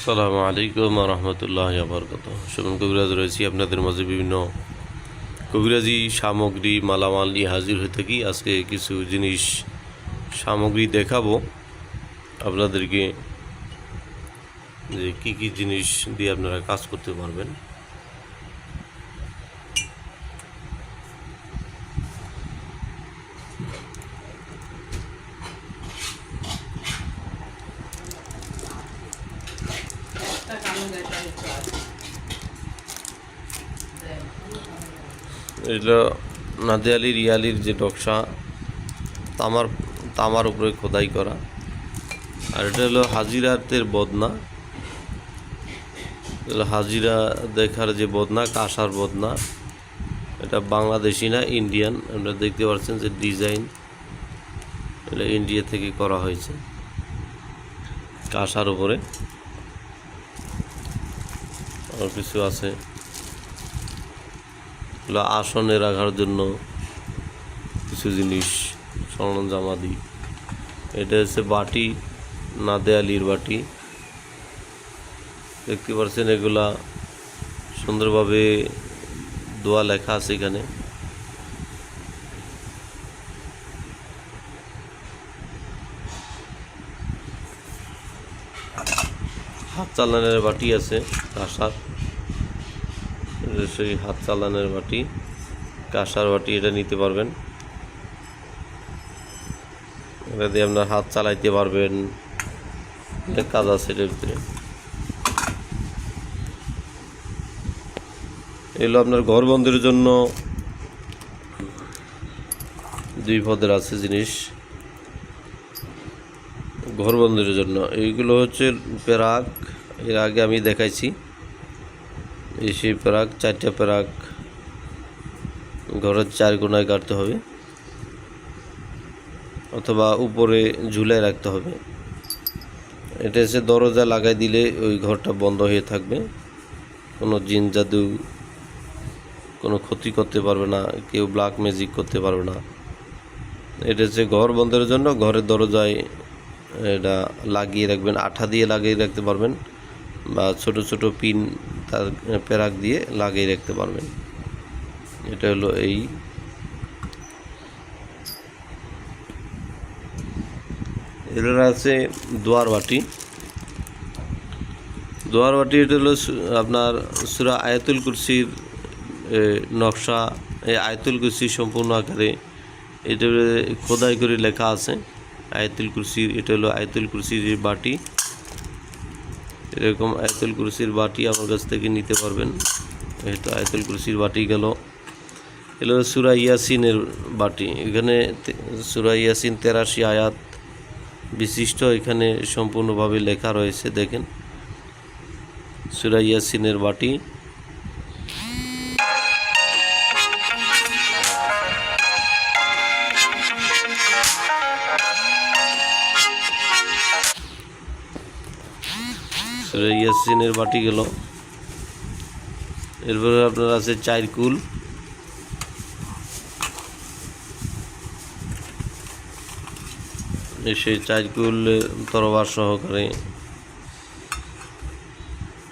আসসালামু আলাইকুম রহমতুল্লাহ বরকত। সুমন কবিরাজ রয়েছি আপনাদের মাঝে বিভিন্ন কবিরাজি সামগ্রী মালামাল নিয়ে হাজির হয়ে থাকি। আজকে কিছু জিনিস সামগ্রী দেখাবো আপনাদেরকে, যে কী কী জিনিস দিয়ে আপনারা কাজ করতে পারবেন। এটা নাদিয়ালি রিয়ালির যে নকশা, তামার উপরে খোদাই করা। আর এটা হলো হাজিরাতের বদনা, হাজিরা দেখার যে বদনা, কাঁসার বদনা। এটা বাংলাদেশি না, ইন্ডিয়ান। আপনারা দেখতে পাচ্ছেন যে ডিজাইন, এটা ইন্ডিয়া থেকে করা হয়েছে কাঁসার উপরে। আর কিছু আছে আসনে রাখার জন্য কিছু জিনিস সরঞ্জামাদি। এটা হচ্ছে বাটি, নাদিয়ালির বাটি। দেখতে পাচ্ছেন এগুলা সুন্দরভাবে দোয়া লেখা আছে এখানে। হাত চালানের বাটি আছে কাঁসার, সেই হাত চালানের বাটি, কাঁসার বাটি। এটা নিতে পারবেন, এটা দিয়ে আপনার হাত চালাইতে পারবেন। এটা কাজ আছে এটার ভিতরে। এগুলো আপনার ঘর বন্ধের জন্য দুই পদের আছে জিনিস, ঘর বন্ধের জন্য। এইগুলো হচ্ছে পেরাক, এর আগে আমি দেখাইছি। এই সেই পেরাক, 4টা পেরাক ঘরের 4 কোণায় কাটতে হবে, অথবা উপরে ঝুলায় রাখতে হবে। এটা হচ্ছে দরজা লাগাই দিলে ওই ঘরটা বন্ধ হয়ে থাকবে, কোনো জিন জাদু কোনো ক্ষতি করতে পারবে না, কেউ ব্ল্যাক ম্যাজিক করতে পারবে না। এটা হচ্ছে ঘর বন্ধের জন্য, ঘরের দরজায় এটা লাগিয়ে রাখবেন, আঠা দিয়ে লাগিয়ে রাখতে পারবেন, বা ছোট ছোট পিন তার পেরাক দিয়ে লাগিয়ে রাখতে পারবেন। এটা হলো এই। এর আছে দোয়ার বাটি। দোয়ার বাটি এটা হলো আপনার সূরা আয়াতুল কুরসির নকশা। এই আয়াতুল কুরসি সম্পূর্ণ আকারে এটা খোদাই করে লেখা আছে আয়াতুল কুরসির। এটা হলো আয়াতুল কুরসির বাটি। এরকম আয়াতুল কুরসির বাটি আমার কাছ থেকে নিতে পারবেন। এই তো আয়াতুল কুরসির বাটি গেল। এগুলো সূরা ইয়াসিনের বাটি। এখানে সূরা ইয়াসিন 83 আয়াত বিশিষ্ট, এখানে সম্পূর্ণভাবে লেখা রয়েছে, দেখেন। সূরা ইয়াসিনের বাটি। সূরা ইয়াসিনের বাটি গেল। এরপরে আপনার আছে 4 কুল। সেই 4 কুল তরবার সহকারে,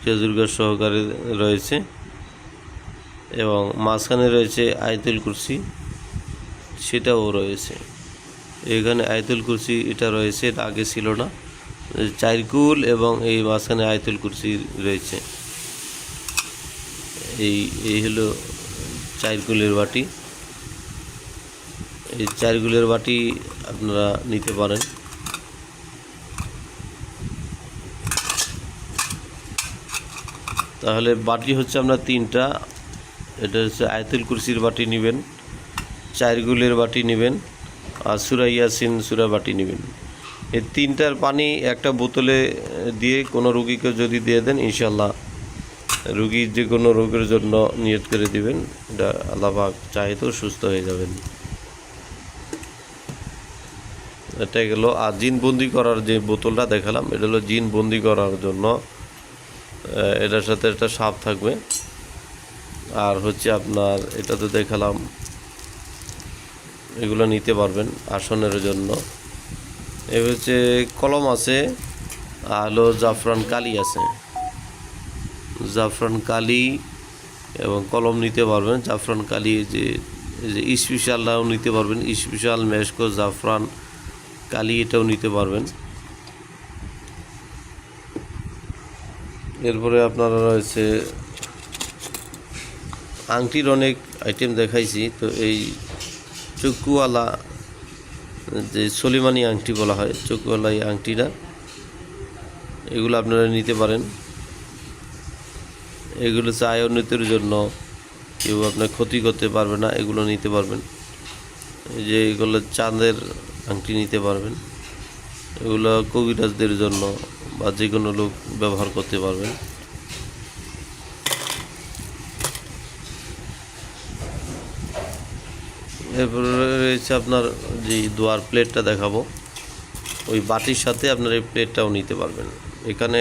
খেজুর গাছ সহকারে রয়েছে, এবং মাঝখানে রয়েছে আয়াতুল কুরসি, সেটাও রয়েছে। এখানে আয়াতুল কুরসি এটা রয়েছে, এটা আগে ছিল না। 4 কুল এবং এই মাঝখানে আয়াতুল কুরসি রয়েছে। এই হলো 4 কুলের বাটি। এই 4 কুলের বাটি আপনারা নিতে পারেন। তাহলে বাটি হচ্ছে আপনার 3টা। এটা হচ্ছে আয়াতুল কুরসির বাটি নেবেন, 4 কুলের বাটি নেবেন, আর সূরা ইয়াসিন সূরা বাটি নেবেন। এই 3টার পানি একটা বোতলে দিয়ে কোনো রোগীকে যদি দিয়ে দেন, ইনশাল্লাহ রোগীর যে কোনো রোগের জন্য নিয়ত করে দিবেন, এটা আল্লাহ পাক চাহে তো সুস্থ হয়ে যাবেন। এটা গেল। আর জিন বন্দি করার যে বোতলটা দেখালাম, এটা হলো জিন বন্দি করার জন্য। এটার সাথে একটা সাপ থাকবে। আর হচ্ছে আপনার এটা তো দেখালাম, এগুলো নিতে পারবেন আসনের জন্য। এই হচ্ছে কলম আছে, হলো জাফরান কালি আছে, জাফরান কালি এবং কলম নিতে পারবেন। জাফরান কালি যে স্পেশালটাও নিতে পারবেন, স্পেশাল মেশকো জাফরান কালি এটাও নিতে পারবেন। এরপরে আপনারা রয়েছে আংটির অনেক আইটেম দেখাইছি। তো এই চকুওয়ালা যে সলিমানি আংটি বলা হয়, চকুওয়ালা এই আংটিটা, এগুলো আপনারা নিতে পারেন। এগুলো হচ্ছে আয়নিতের জন্য, কেউ আপনার ক্ষতি করতে পারবে না, এগুলো নিতে পারবেন। এই যে এগুলো চাঁদের আংটি নিতে পারবেন, এগুলো কবিরাজদের জন্য বা যে কোনো লোক ব্যবহার করতে পারবেন। এরপরে রয়েছে আপনার যে দোয়ার প্লেটটা দেখাবো, ওই বাটির সাথে আপনার এই প্লেটটাও নিতে পারবেন। এখানে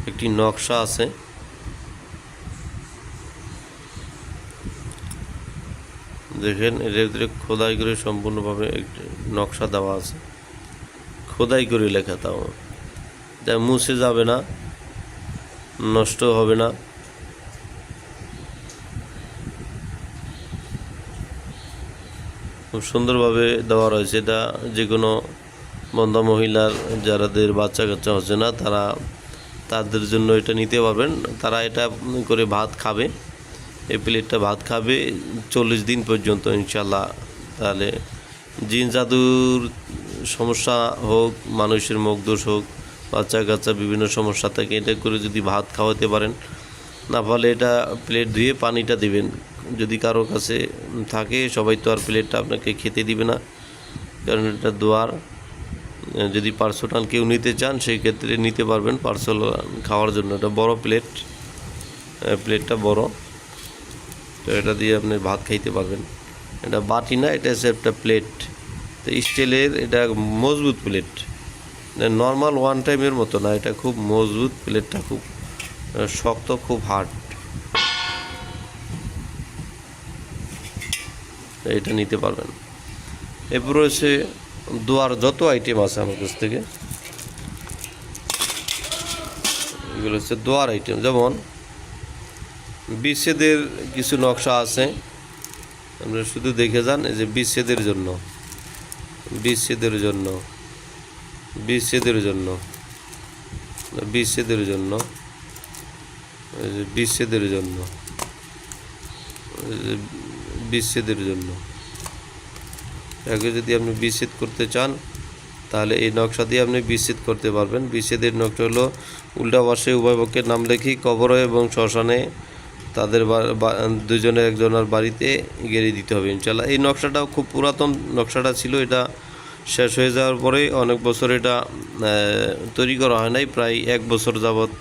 একটি নকশা আছে, দেখেন এর ভিতরে খোদাই করে সম্পূর্ণভাবে একটি নকশা দেওয়া আছে, খোদাই করে লেখা, তাও যা মুছে যাবে না, নষ্ট হবে না। খুব সুন্দরভাবে দেওয়া রয়েছে। এটা যে কোনো বন্ধা মহিলার যাদের বাচ্চা কাচ্চা হচ্ছে না, তাদের জন্য এটা নিতে পারবেন। তারা এটা করে ভাত খাবে, এই প্লেটটা ভাত খাবে 40 দিন পর্যন্ত ইনশাল্লাহ। তাহলে জিন জাদুর সমস্যা হোক, মানুষের মুখদোষ হোক, বাচ্চা কাচ্চা বিভিন্ন সমস্যা থাকে, এটা করে যদি ভাত খাওয়াতে পারেন, না ফলে এটা প্লেট ধুয়ে পানিটা দিবেন। যদি কারো কাছে থাকে, সবাই তো আর প্লেটটা আপনাকে খেতে দিবে না, কারণ এটা দোয়ার। যদি পার্সোনাল কেউ নিতে চান, সেই ক্ষেত্রে নিতে পারবেন পার্সোনাল খাওয়ার জন্য। এটা বড় প্লেট, প্লেটটা বড়, তো এটা দিয়ে আপনি ভাত খাইতে পারবেন। এটা বাটি না, এটা হচ্ছে একটা প্লেট, তো স্টিলের, এটা মজবুত প্লেট, নর্মাল ওয়ান টাইমের মতো না, এটা খুব মজবুত প্লেটটা, খুব শক্ত, খুব হার্ড। এটা নিতে পারবেন। এরপর রয়েছে দোয়ার যত আইটেম আছে আমার কাছ থেকে, এগুলো হচ্ছে দোয়ার আইটেম। যেমন বিচ্ছেদের কিছু নকশা আছে, আপনারা শুধু দেখে যান। এই যে বিচ্ছেদের জন্য, বিচ্ছেদের জন্য, বিচ্ছেদের জন্য, বিচ্ছেদের জন্য, বিচ্ছেদের জন্য, বিচ্ছেদের জন্য, একে যদি আপনি বিচ্ছেদ করতে চান, তাহলে এই নকশা দিয়ে আপনি বিচ্ছেদ করতে পারবেন। বিচ্ছেদের নকশা হলো উল্টা পাশে উভয় পক্ষের নাম লেখি কবরে এবং শ্মশানে তাদের দুজনের একজনের বাড়িতে গেড়ে দিতে হবে ইনশাল্লাহ। এই নকশাটাও খুব পুরাতন নকশাটা ছিল, এটা শেষ হয়ে যাওয়ার পরে অনেক বছর এটা তৈরি করা হয় নাই, প্রায় 1 বছর যাবৎ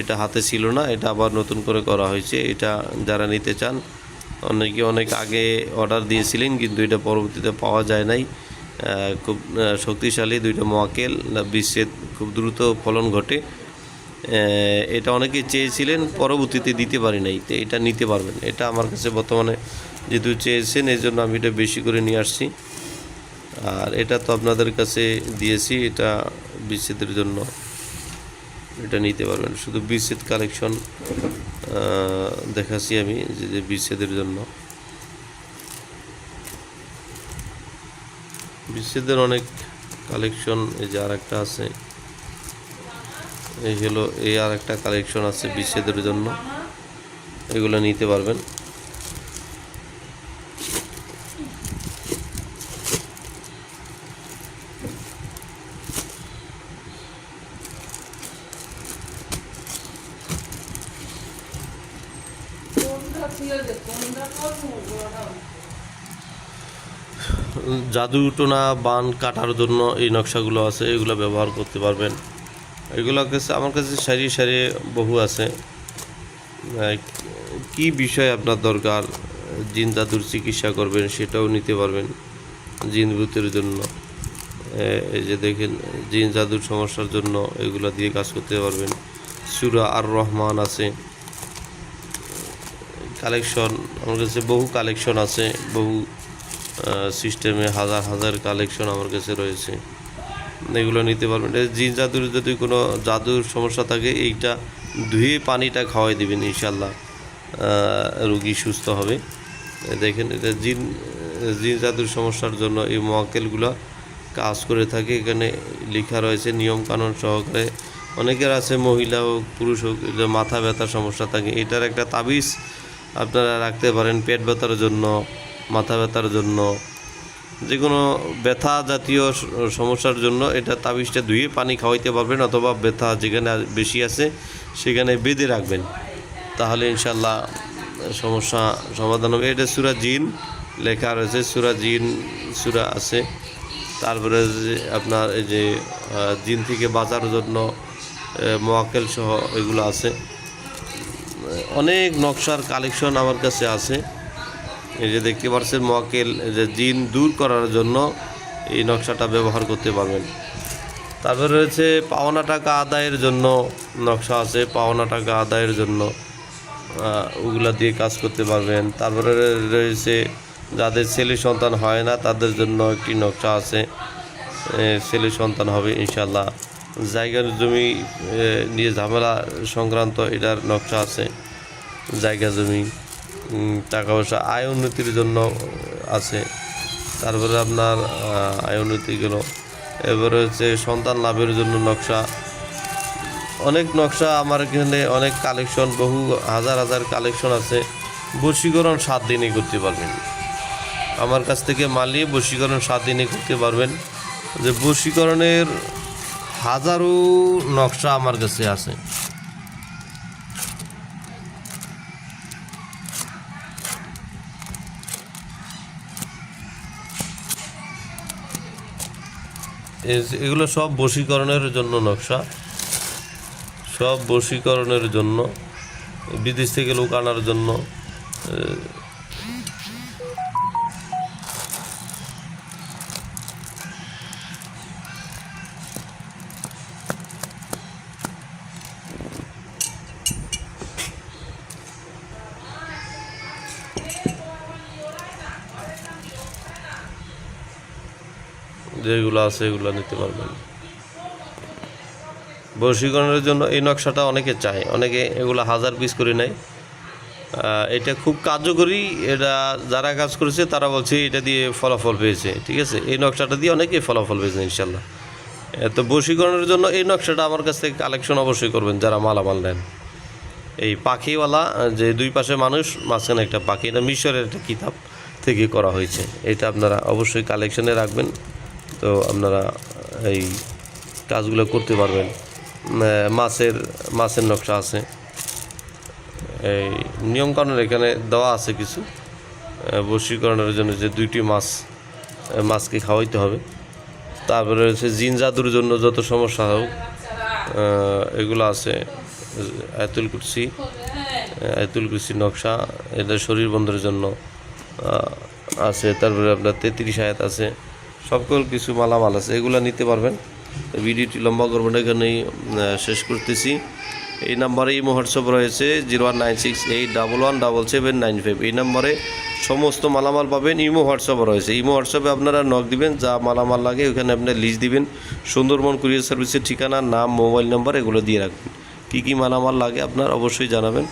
এটা হাতে ছিল না, এটা আবার নতুন করে করা হয়েছে। এটা যারা নিতে চান, অনেকে অনেক আগে অর্ডার দিয়েছিলেন, কিন্তু এটা পরবর্তীতে পাওয়া যায় নাই। খুব শক্তিশালী দুইটা মোয়াক্কেল, বিচ্ছেদ খুব দ্রুত ফলন ঘটে। এটা অনেকে চেয়েছিলেন, পরবর্তীতে দিতে পারি নাই, তো এটা নিতে পারবেন। এটা আমার কাছে বর্তমানে যেহেতু চেয়েছেন, এই জন্য আমি এটা বেশি করে নিয়ে আসছি। আর এটা তো আপনাদের কাছে দিয়েছি, এটা বিচ্ছেদের জন্য, এটা নিতে পারবেন। শুধু বিচ্ছেদ কালেকশন দেখাচ্ছি আমি, যে বিচ্ছেদের জন্য। বিচ্ছেদের অনেক কালেকশন, এই যে আর একটা আছে, এই হলো এই আর একটা কালেকশন আছে বিচ্ছেদের জন্য, এগুলো নিতে পারবেন। জাদু টোনা বান কাটার জন্য এই নকশাগুলো আছে, এগুলো ব্যবহার করতে পারবেন। এগুলো কাছে আমার কাছে সারি সারি বহু আছে। কি বিষয় আপনার দরকার, জিন জাদুর চিকিৎসা করবেন, সেটাও নিতে পারবেন জিন ভূতের জন্য। এই যে দেখেন, জিন জাদুর সমস্যার জন্য এগুলো দিয়ে কাজ করতে পারবেন। সূরা আর রহমান আছে, কালেকশন আমার কাছে বহু কালেকশন আছে, বহু সিস্টেমে হাজার হাজার কালেকশন আমার কাছে রয়েছে। এগুলো নিতে পারবেন। জিন জাদুর যদি কোনো জাদুর সমস্যা থাকে এইটা ধুয়ে পানিটা খাওয়াই দেবেন, ইনশাল্লাহ রুগী সুস্থ হবে। দেখেন এটা জিন জাদুর সমস্যার জন্য এই মোয়াক্কেলগুলো কাজ করে থাকে। এখানে লেখা রয়েছে নিয়মকানুন সহকারে। অনেকের আছে মহিলা হোক পুরুষ হোক মাথা ব্যথার সমস্যা থাকে, এটার একটা তাবিজ আপনারা রাখতে পারেন পেট ব্যথার জন্য, মাথা ব্যথার জন্য, যে কোনো ব্যথা জাতীয় সমস্যার জন্য এটা তাবিজটা ধুয়ে পানি খাওয়াইতে পারবেন, অথবা ব্যথা যেখানে বেশি আছে সেখানে বেঁধে রাখবেন, তাহলে ইনশাল্লাহ সমস্যা সমাধান হবে। এটা সূরা জিন লেখা রয়েছে, সূরা জিন সূরা আছে। তারপরে যে আপনার এই যে জিন থেকে বাঁচার জন্য মোয়াক্কেল সহ এগুলো আছে। অনেক নকশার কালেকশন আমার কাছে আছে। এই যে দেখতে পাচ্ছেন মোয়াক্কেল, যে জিন দূর করার জন্য এই নকশাটা ব্যবহার করতে পারবেন। তারপরে রয়েছে পাওনা টাকা আদায়ের জন্য নকশা আছে, পাওনা টাকা আদায়ের জন্য ওগুলা দিয়ে কাজ করতে পারবেন। তারপরে রয়েছে যাদের ছেলে সন্তান হয় না তাদের জন্য একটি নকশা আছে, ছেলে সন্তান হবে ইনশাল্লাহ। জায়গার জমি নিয়ে ঝামেলা সংক্রান্ত এটার নকশা আছে, জায়গা জমি, টাকা পয়সা, আয় উন্নতির জন্য আছে। তারপরে আপনার আয় উন্নতি গেল। এবারে হচ্ছে সন্তান লাভের জন্য নকশা, অনেক নকশা আমার এখানে, অনেক কালেকশন, বহু হাজার হাজার কালেকশন আছে। বশীকরণ 7 দিনে করতে পারবেন, আমার কাছ থেকে মালিয়ে বশীকরণ 7 দিনে করতে পারবেন। যে বশীকরণের হাজারো নকশা আমার কাছে আছে। এগুলো সব বশীকরণের জন্য নকশা, সব বশীকরণের জন্য, বিদেশ থেকে লোক আনার জন্য। যেগুলো আছে এগুলো নিতে পারবেন। বশীকরণের জন্য এই নকশাটা অনেকে চায়, অনেকে এগুলো 1000 পিস করে নেয়। এটা খুব কার্যকরী, এটা যারা কাজ করেছে তারা বলছে এটা দিয়ে ফলাফল পেয়েছে, ঠিক আছে। এই নকশাটা দিয়ে অনেকেই ফলাফল পেয়েছে ইনশাল্লাহ। তো বশীকরণের জন্য এই নকশাটা আমার কাছ থেকে কালেকশন অবশ্যই করবেন যারা মালামাল নেন। এই পাখিওয়ালা, যে 2 পাশে মানুষ মাঝখানে একটা পাখি, এটা মিশরের একটা কিতাব থেকে করা হয়েছে, এটা আপনারা অবশ্যই কালেকশনে রাখবেন। তো আপনারা এই কাজগুলো করতে পারবেন। মাছের নকশা আছে, এই নিয়মকানুন এখানে দেওয়া আছে কিছু। বশীকরণের জন্য যে 2টি মাছকে খাওয়াইতে হবে। তারপরে হচ্ছে জিন জাদুর জন্য যত সমস্যা হোক এগুলো আছে। আয়াতুল কুরসি নকশা, এটা শরীর বন্ধের জন্য আছে। তারপরে আপনার 33 আয়াত আছে, সকল কিছু মালামাল আছে, এগুলো নিতে পারবেন। ভিডিওটি লম্বা করবেন, এখানেই শেষ করতেছি। এই নাম্বারে ইমো হোয়াটসঅ্যাপ রয়েছে 01968117795। এই নাম্বারে সমস্ত মালামাল পাবেন। ইমো হোয়াটসঅ্যাপ রয়েছে, ইমো হোয়াটসঅ্যাপে আপনারা নক দিবেন, যা মালামাল লাগে ওখানে আপনার লিস্ট দিবেন। সুন্দরবন কুরিয়ার সার্ভিসের ঠিকানা, নাম, মোবাইল নাম্বার এগুলো দিয়ে রাখবেন। কী কী মালামাল লাগে আপনার অবশ্যই জানাবেন।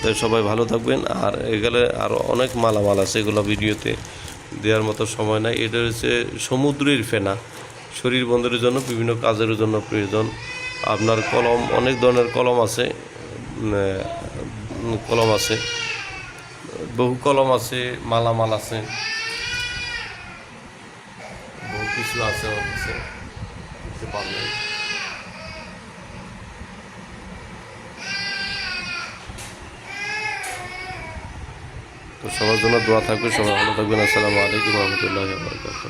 তাই সবাই ভালো থাকবেন। আর এগুলো আরও অনেক মালামাল আছে, এগুলো ভিডিওতে দেওয়ার মতো সময় নাই। এটা হচ্ছে সমুদ্রের ফেনা, শরীর বন্ধের জন্য, বিভিন্ন কাজের জন্য প্রয়োজন। আপনার কলম, অনেক ধরনের কলম আছে, বহু কলম আছে, মালামাল আছে, বহু কিছু আছে আমার কাছে, দেখতে পারবেন। তো সবার জন্য দোয়া থাকবে, সবাই ভালো থাকবেন। আসসালামু আলাইকুম ওয়া রাহমাতুল্লাহি ওয়া বারাকাতুহু।